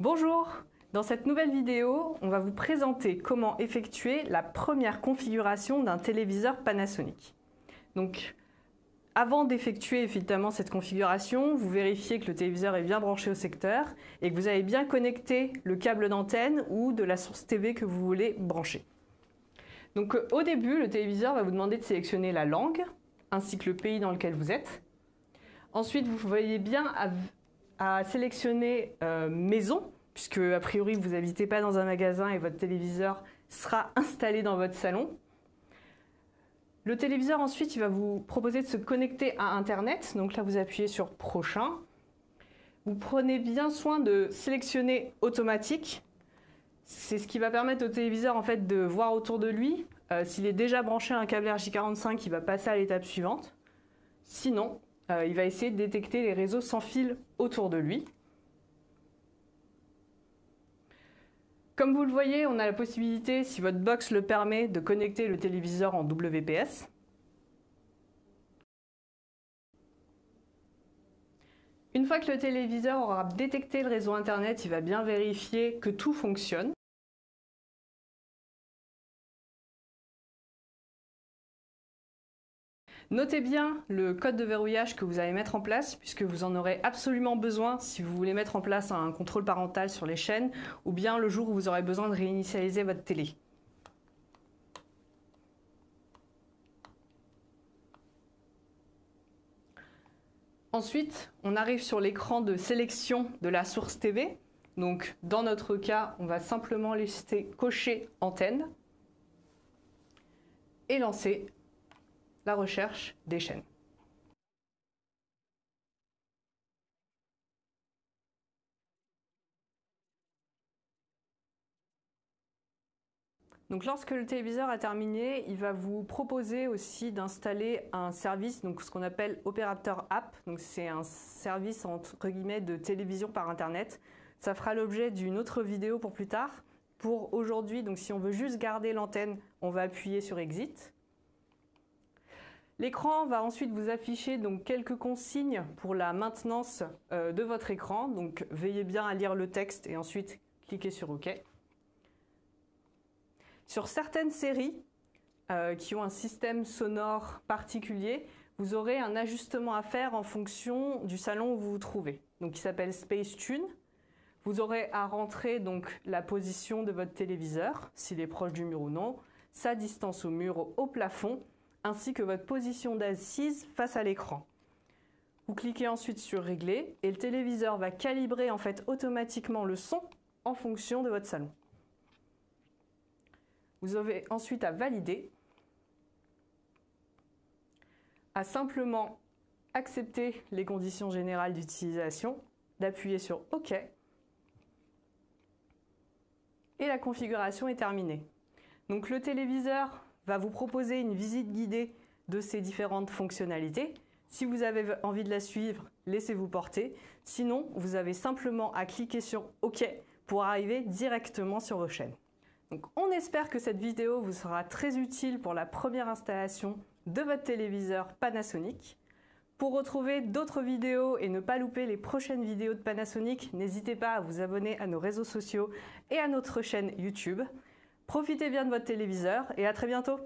Bonjour! Dans cette nouvelle vidéo, on va vous présenter comment effectuer la première configuration d'un téléviseur Panasonic. Donc, avant d'effectuer évidemment cette configuration, vous vérifiez que le téléviseur est bien branché au secteur et que vous avez bien connecté le câble d'antenne ou de la source TV que vous voulez brancher. Donc, au début, le téléviseur va vous demander de sélectionner la langue ainsi que le pays dans lequel vous êtes. Ensuite, vous voyez bien à sélectionner maison, puisque a priori vous n'habitez pas dans un magasin et votre téléviseur sera installé dans votre salon. Le téléviseur ensuite il va vous proposer de se connecter à Internet, donc là vous appuyez sur prochain. Vous prenez bien soin de sélectionner automatique, c'est ce qui va permettre au téléviseur en fait de voir autour de lui. S'il est déjà branché à un câble RJ45, il va passer à l'étape suivante. Sinon, il va essayer de détecter les réseaux sans fil autour de lui. Comme vous le voyez, on a la possibilité, si votre box le permet, de connecter le téléviseur en WPS. Une fois que le téléviseur aura détecté le réseau Internet, il va bien vérifier que tout fonctionne. Notez bien le code de verrouillage que vous allez mettre en place, puisque vous en aurez absolument besoin si vous voulez mettre en place un contrôle parental sur les chaînes, ou bien le jour où vous aurez besoin de réinitialiser votre télé. Ensuite, on arrive sur l'écran de sélection de la source TV. Donc, dans notre cas, on va simplement laisser cocher antenne et lancer la recherche des chaînes. Donc lorsque le téléviseur a terminé, il va vous proposer aussi d'installer un service, donc ce qu'on appelle Operator App. Donc c'est un service entre guillemets de télévision par internet. Ça fera l'objet d'une autre vidéo pour plus tard. Pour aujourd'hui, donc si on veut juste garder l'antenne, on va appuyer sur Exit. L'écran va ensuite vous afficher donc quelques consignes pour la maintenance de votre écran. Donc veillez bien à lire le texte et ensuite cliquez sur OK. Sur certaines séries qui ont un système sonore particulier, vous aurez un ajustement à faire en fonction du salon où vous vous trouvez, donc qui s'appelle Space Tune. Vous aurez à rentrer donc la position de votre téléviseur, s'il est proche du mur ou non, sa distance au mur, au plafond, ainsi que votre position d'assise face à l'écran. Vous cliquez ensuite sur Régler et le téléviseur va calibrer en fait automatiquement le son en fonction de votre salon. Vous avez ensuite à valider, à simplement accepter les conditions générales d'utilisation, d'appuyer sur OK et la configuration est terminée. Donc le téléviseur va vous proposer une visite guidée de ces différentes fonctionnalités. Si vous avez envie de la suivre, laissez-vous porter. Sinon, vous avez simplement à cliquer sur OK pour arriver directement sur vos chaînes. Donc, on espère que cette vidéo vous sera très utile pour la première installation de votre téléviseur Panasonic. Pour retrouver d'autres vidéos et ne pas louper les prochaines vidéos de Panasonic, n'hésitez pas à vous abonner à nos réseaux sociaux et à notre chaîne YouTube. Profitez bien de votre téléviseur et à très bientôt!